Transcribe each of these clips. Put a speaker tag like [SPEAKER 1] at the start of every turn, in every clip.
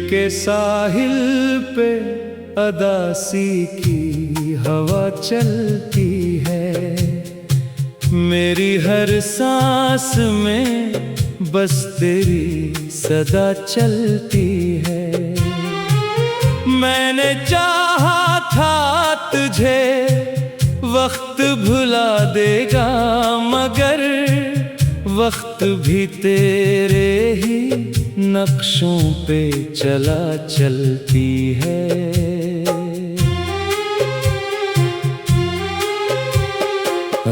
[SPEAKER 1] के साहिल पे अदासी की हवा चलती है। मेरी हर सांस में बस तेरी सदा चलती है। मैंने चाहा था तुझे वक्त भुला देगा, मगर वक्त भी तेरे ही नक्शों पे चला चलती है।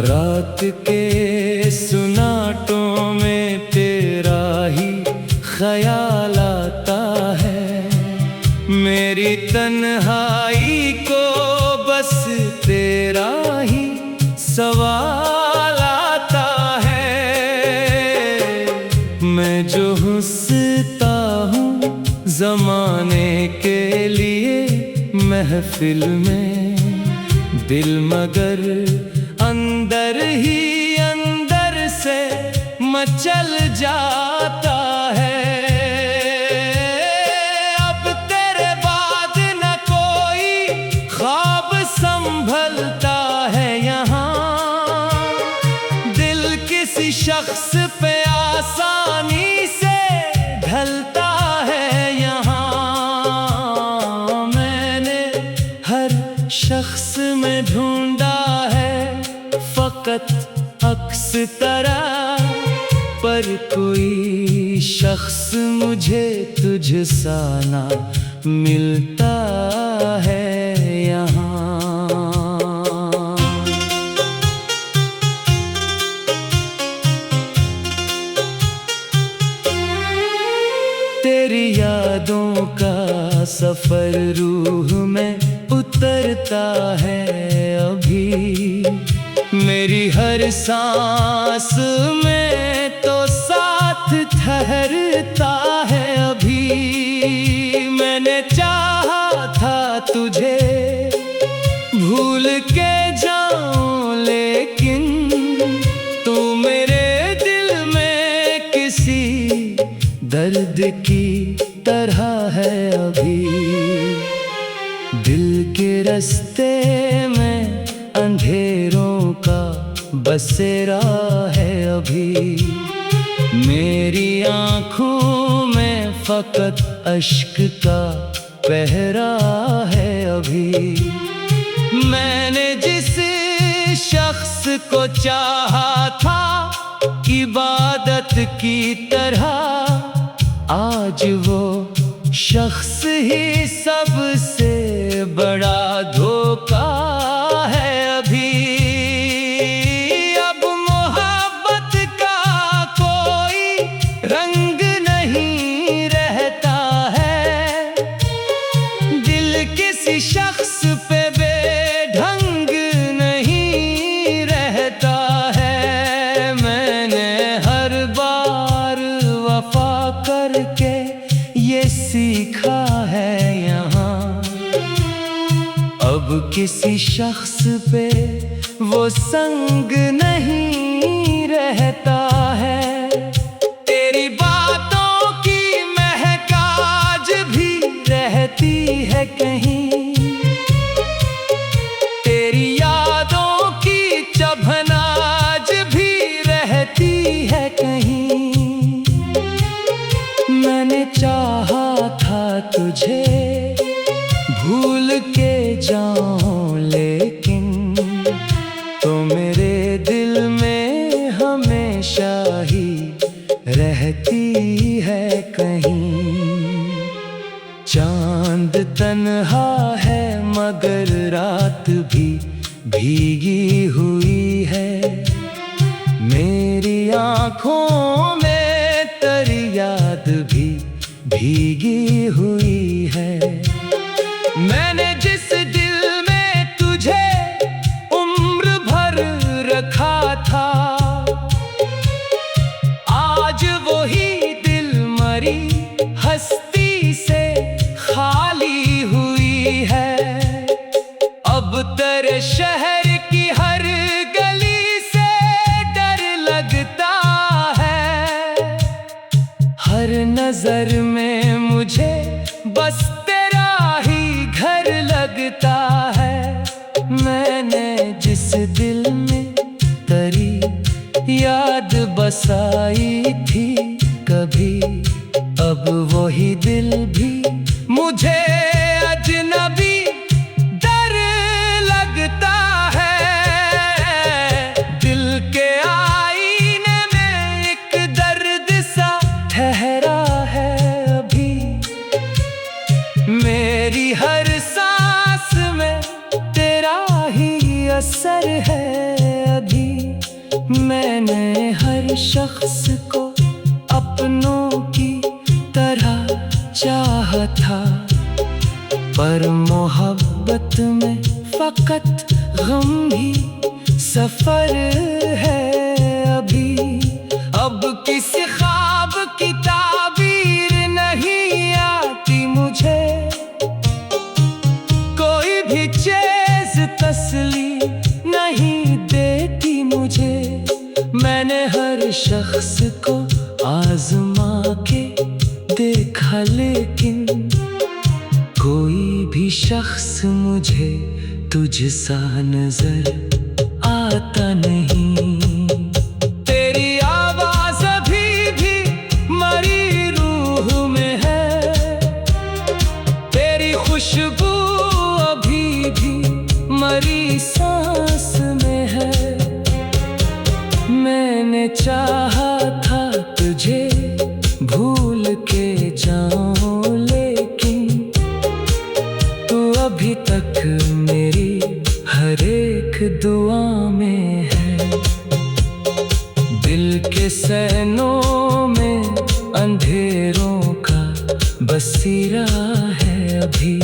[SPEAKER 1] रात के सुनाटों में तेरा ही ख्याल आता है। मेरी तन्हाई को बस तेरा ही सवाल आता है। मैं जो हंसता हूँ ज़माने के लिए महफिल में, दिल मगर अंदर ही अंदर से मचल जाता है। अब तेरे बाद न कोई ख्वाब संभलता है यहाँ। दिल किसी शख्स पे आसानी से ढलता है यहाँ। मैंने हर शख्स में ढूंढा है फकत अक्स तरह, पर कोई शख्स मुझे तुझसा ना मिलता है यहाँ। तेरी यादों का सफर रूह में उतरता है अभी। मेरी हर सांस में तो साथ ठहरता है अभी। मैंने चाहा था तुझे भूल के जाऊं, लेकिन तू मेरे दिल में किसी दर्द की तरह है अभी। दिल के रास्ते में अंधेरों का बसेरा है अभी। मेरी आँखों में फकत अश्क का पहरा है अभी। मैंने जिस शख्स को चाहा था इबादत की तरह, आज वो शख्स ही सबसे बड़ा धोखा है अभी। अब मोहब्बत का कोई रंग नहीं रहता है। दिल किसी शख्स पे बेढंग नहीं रहता है। मैंने हर बार वफा करके ये सीखा है यहाँ। अब किसी शख्स पे वो संग नहीं रहता है। तेरी बातों की महक आज भी रहती है कहीं। तेरी यादों की चुभन आज भी रहती है कहीं। मैंने चाहा था तुझे भूल के जाऊं, लेकिन तो मेरे दिल में हमेशा ही रहती है कहीं। चांद तन्हा है मगर रात भी भीगी हुई है। मेरी आँखों में तेरी याद भी भीगी हुई है। मैंने जिस दिल में तुझे उम्र भर रखा था, आज वही दिल मरी हस्ती से खाली हुई है। अब तेरे शहर की हर गली से डर लगता है। हर नजर में मुझे याद बसाई थी कभी, अब वही दिल भी मुझे अजनबी डर लगता है। दिल के आईने में एक दर्द सा ठहरा है अभी, मेरी हर सांस में तेरा ही असर है अभी। मैंने हर शख्स को अपनों की तरह चाहा था, पर मोहब्बत में फकत गम ही सफर है अभी। अब किसी ख्वाब की ताबीर नहीं आती मुझे, कोई भी चीज़ तसल्ली नहीं देती मुझे। मैंने हर शख्स को आजमा के देखा, लेकिन कोई भी शख्स मुझे तुझसा नजर आता नहीं। तेरी आवाज अभी भी मरी रूह में है, तेरी खुशबू अभी भी मरी सांस में है। मैंने चाहा था तुझे भूल के जाऊं, लेकिन तू अभी तक मेरी हर एक दुआ में है। दिल के सैनों में अंधेरों का बसेरा है अभी,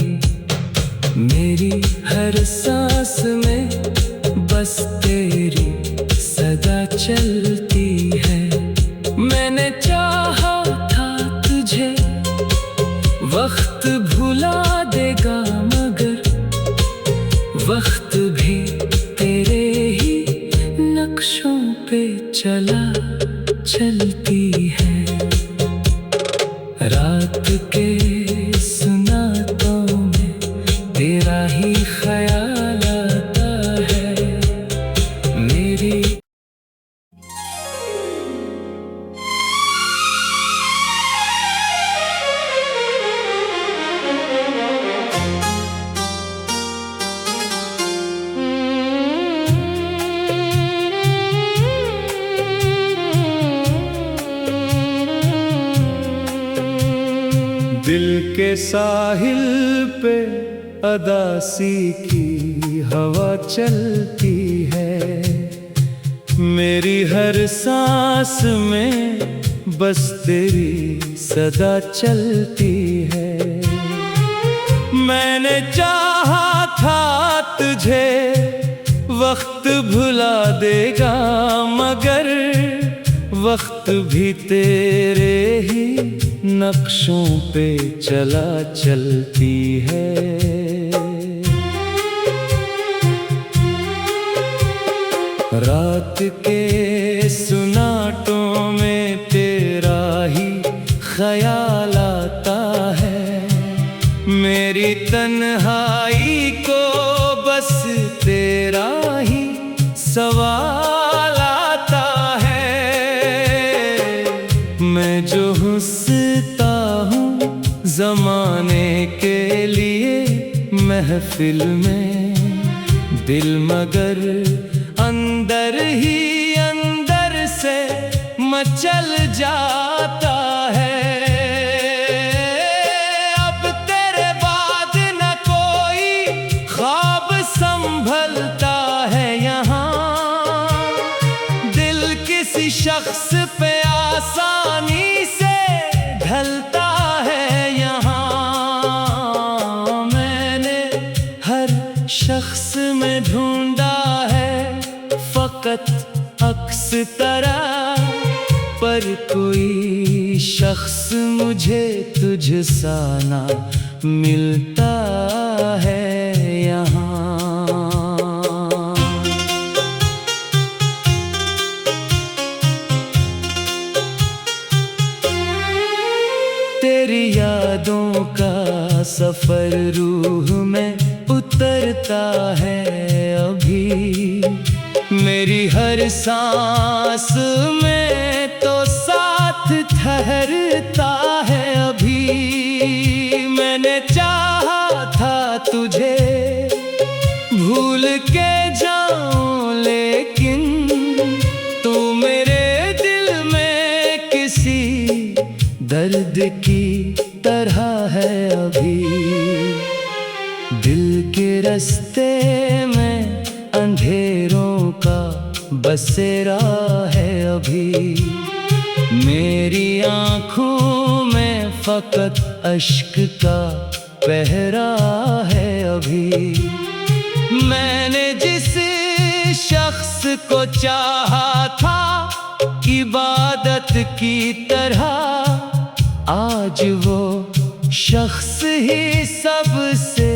[SPEAKER 1] मेरी हर सांस में बस तेरी सदा चलती है। मैंने चाहा था तुझे वक्त भुला देगा, मगर वक्त भी तेरे ही नक्शों पे चलती है। रात के सुनातों में तेरा ही ख्याल आता है मेरी।
[SPEAKER 2] दिल के साहिल पे अदासी की हवा चलती है, मेरी हर सांस में बस तेरी सदा चलती है। मैंने चाहा था तुझे वक्त भुला देगा, मगर वक्त भी तेरे ही नक्शों पे चलती है। रात के सुनाटों में तेरा ही ख्याल आता है, मेरी तन्हाई को बस तेरा ही सवाल आता है। मैं जो हंसता हूँ ज़माने के लिए महफिल में, दिल मगर अंदर ही अंदर से मचल जाता है। अब तेरे बाद न कोई ख्वाब संभलता है यहाँ, दिल किसी शख्स पे आसानी से ढलता है यहाँ। मैंने हर शख्स में ढूंढा है फकत अक्स तरह, पर कोई शख्स मुझे तुझसा ना मिलता है यहाँ। तेरी यादों का सफर रूह में उतरता है अभी, मेरी हर सांस में तो साथ ठहरता है अभी। मैंने चाहा था तुझे भूल के जाऊं, लेकिन तू मेरे दिल में किसी दर्द की तरह है अभी। दिल के रास्ते में अंधेरों का बसेरा है अभी। मेरी आँखों में फकत अश्क का पहरा है अभी। मैंने जिस शख्स को चाहा था इबादत की तरह, आज वो शख्स ही सबसे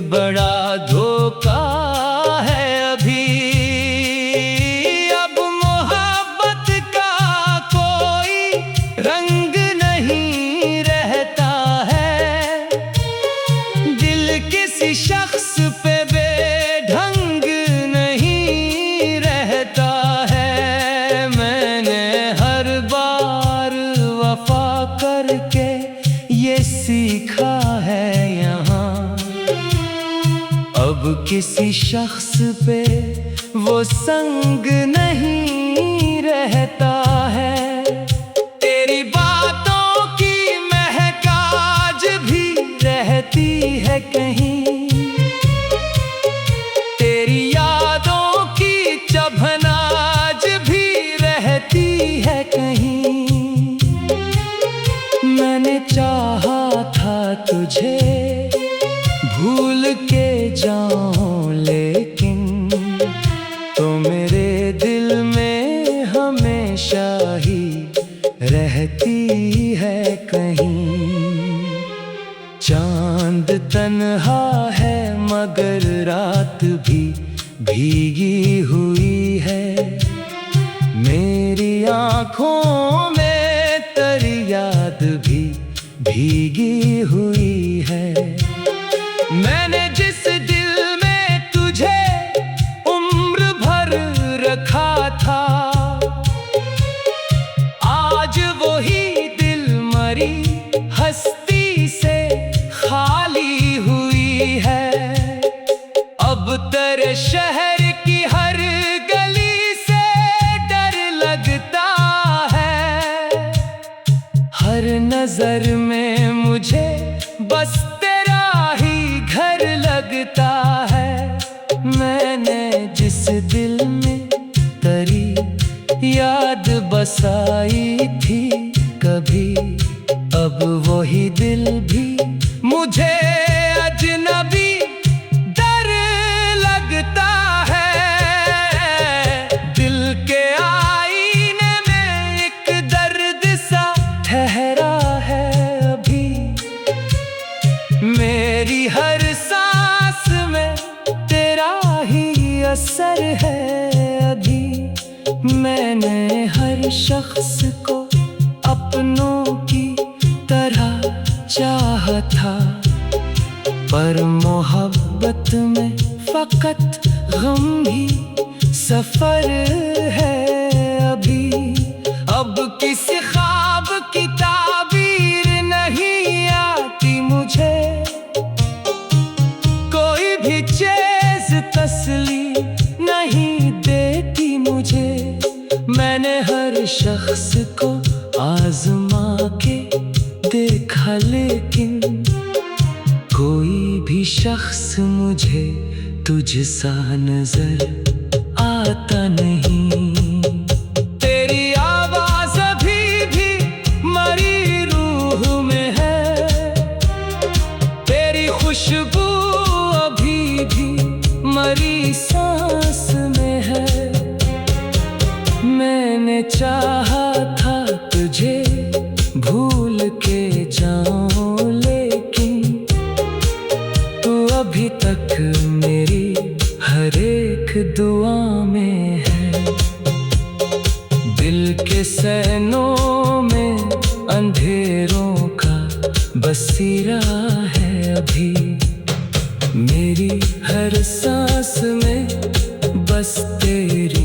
[SPEAKER 2] बड़ा धोखा है अभी। अब मोहब्बत का कोई रंग नहीं रहता है। दिल किसी शख्स पे बेढंग नहीं रहता है। मैंने हर बार वफा करके ये सीखा है यहाँ। अब किसी शख्स पे वो संग नहीं रहता है। तेरी बातों की महक आज भी रहती है कहीं। तेरी यादों की चुभन आज भी रहती है कहीं। मैंने चाहा था तुझे भूल के जाऊं, लेकिन तो मेरे दिल में हमेशा ही रहती है कहीं। चांद तन्हा है मगर रात भी भीगी हुई है। मेरी आँखों में तेरी याद भी भीगी हुई है। मैंने जिस दिल में तुझे उम्र भर रखा था, आज वही दिल मरी हस्ती से खाली हुई है। अब तेरे शहर की हर गली से डर लगता है। हर नजर में मुझे बस तेरा ही घर लगता है। मैंने जिस दिल में तेरी याद बसाई थी कभी, अब वही दिल भी मुझे अजनबी डर लगता है। दिल के आईने में एक दर्द सा ठहरा है अभी। मेरी हर सांस में तेरा ही असर है अभी। मैंने हर शख्स को अपनों की तरह चाहा था, पर मोहब्बत में फकत गम ही सफर है अभी। अब किसी ख्वाब की ताबीर नहीं आती मुझे, कोई भी चीज़ तसल्ली नहीं देती मुझे। मैंने हर शख्स को आजमा के देखा, लेकिन कोई भी शख्स मुझे तुझसा नजर आता नहीं। तेरी आवाज अभी भी मरी रूह में है। तेरी खुशबू अभी भी मरी सांस में है। मैंने चाहा था तुझे भूल के जाऊं, लेकिन तू अभी तक मेरी हर एक दुआ में है। दिल के सैनों में अंधेरों का बसेरा है अभी। मेरी हर सांस में बस तेरी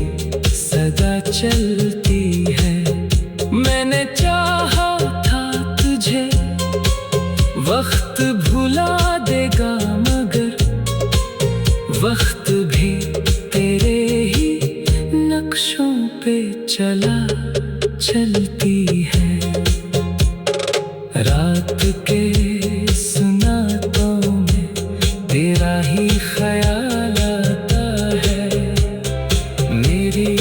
[SPEAKER 1] चलती है। मैंने चाहा था तुझे, वक्त भुला देगा मगर वक्त भी तेरे ही नक्शों पे चलती है। रात के सुनातों में तेरा ही ख्याल आता है मेरी।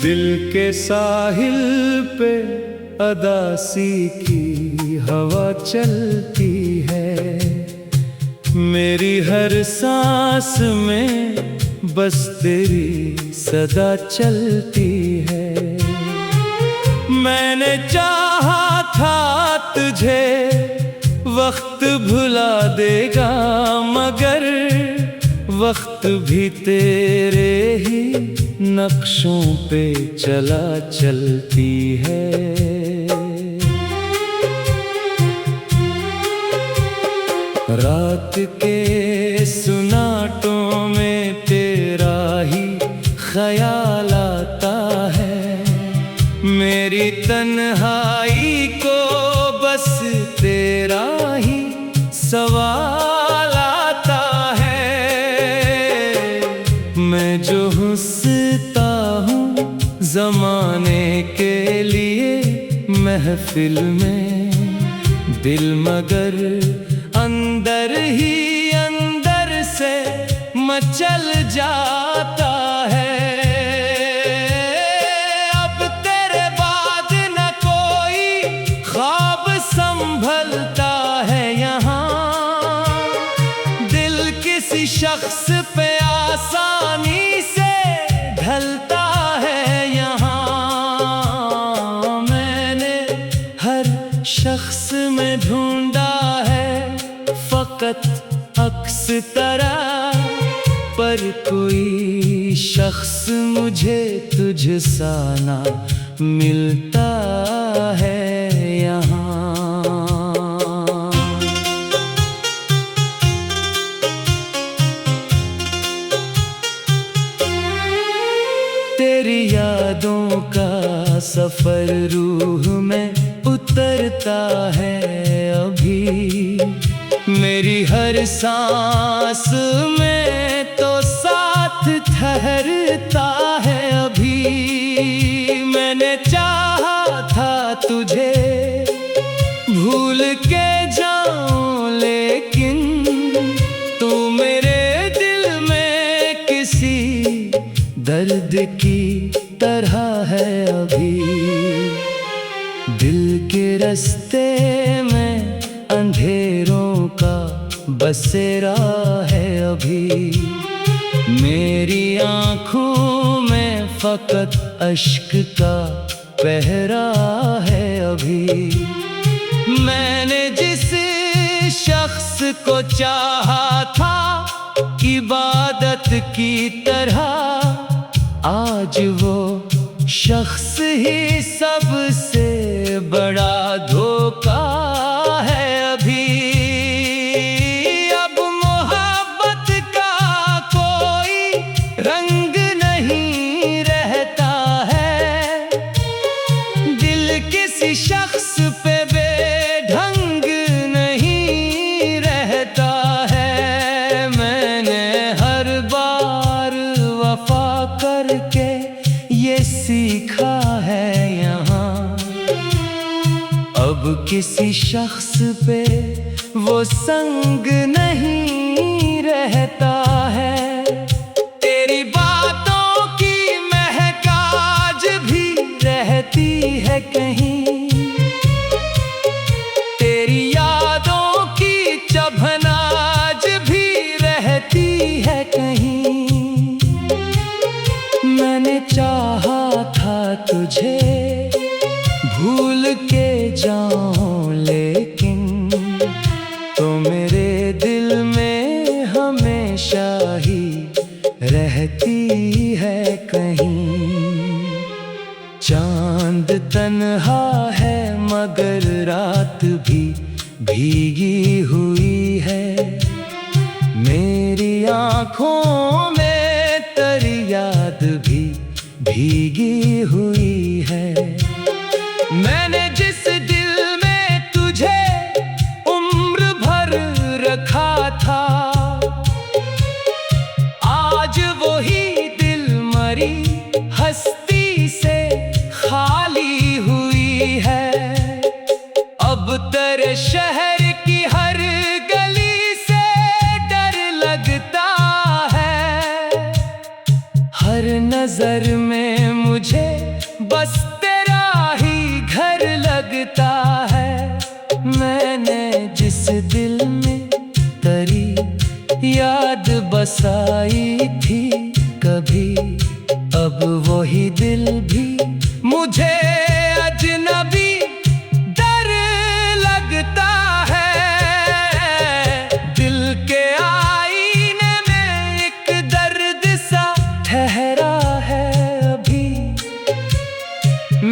[SPEAKER 2] दिल के साहिल पे अदासी की हवा चलती है। मेरी हर सांस में बस तेरी सदा चलती है। मैंने चाहा था तुझे, वक्त भुला देगा मगर वक्त भी तेरे ही नक्शों पे चलती है। रात के सुनाटों में तेरा ही ख्याल आता है। मेरी तन्हाई को बस तेरा ही सवाल आता है। मैं जो हंसता हूँ ज़माने के लिए महफिल में, दिल मगर अंदर ही अंदर से मचल जाता है। अब तेरे बाद न कोई ख्वाब संभलता है यहाँ। दिल किसी शख्स पे आसानी से ढलता है यहाँ। मैंने हर शख्स में ढूंढा है फकत अक्स तरह, पर कोई शख्स मुझे तुझसा ना मिलता है यहाँ। तेरी यादों का सफर रूह में उतरता है अभी। मेरी हर सांस में तो साथ ठहरता है अभी। मैंने चाहा था तुझे, भूल के जाऊं लेकिन तू मेरे दिल में किसी दर्द की तरह है अभी। दिल के रास्ते में अंधेरों का बसेरा है अभी। मेरी आँखों में फकत अश्क का पहरा है अभी। मैंने जिस शख्स को चाहा था इबादत की तरह, आज वो शख्स ही सबसे बड़ा धोखा है अभी। अब मोहब्बत का कोई रंग नहीं रहता है। दिल किसी शख्स पे बेढंग नहीं रहता है। मैंने हर बार वफा करके ये सीखा है यहाँ। अब किसी शख्स पे वो संग नहीं रहता है। तेरी बातों की महक आज भी रहती है कहीं। तेरी यादों की चभन आज भी रहती है कहीं। मैंने चाहा था तुझे, भूल के जाऊं लेकिन तो मेरे दिल में रहती है कहीं। चांद तन्हा है मगर रात भी भीगी हुई है। मेरी आँखों में तेरी याद भी भीगी हुई है। मैंने जिस दिल में तुझे उम्र भर रखा था, आज वही दिल मरी हस्ती से खाली हुई है। अब तेरे शहर की हर गली से डर लगता है। हर नजर में मुझे बस तेरा ही घर लगता है। मैंने जिस दिल में तेरी याद बसाई थी कभी, अब वही दिल भी मुझे अजनबी डर लगता है। दिल के आईने में एक दर्द सा ठहरा है अभी।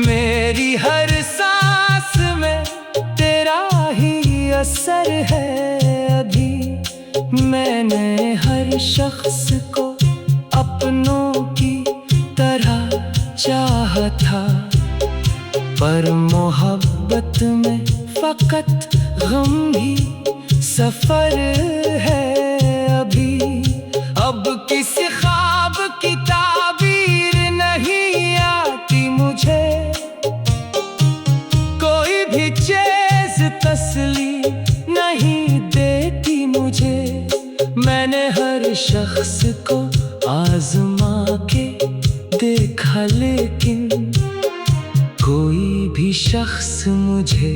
[SPEAKER 2] मेरी हर सांस में तेरा ही असर है अभी। मैंने हर शख्स को अपनों की तरह चाहा था, पर मोहब्बत में फकत गम ही सफर है अभी। अब किसी ख्वाब की ताबीर नहीं आती मुझे, कोई भी चीज़ तसली नहीं देती मुझे। मैंने हर शख्स को आजमा के देखा लेकिन कोई भी शख्स मुझे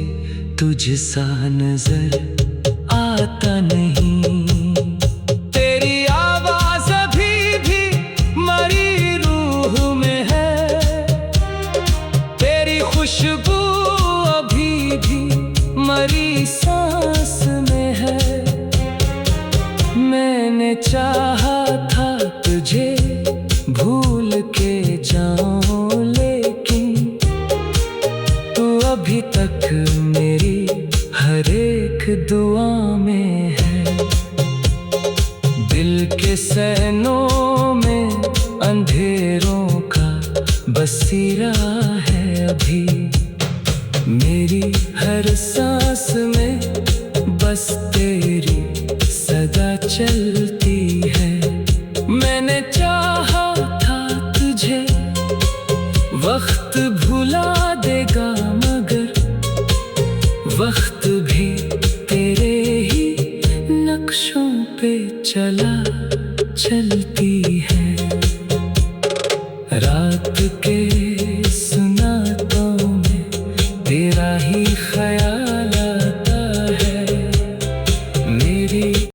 [SPEAKER 2] तुझसा नजर आता नहीं। तेरी आवाज अभी भी मरी रूह में है, तेरी खुशबू अभी भी मरी सांस में है। मैंने चाहा था तुझे भूल के जाऊं लेकिन तू अभी तक मेरी हर एक दुआ में है। दिल के सैनों में अंधेरों का बसेरा है अभी। मेरी हर सांस में बस तेरी सदा चलती है। मैंने चाहा था तुझे वक्त भुला देगा मगर वक्त भी तेरे ही नक्शों पे चलती है। रात के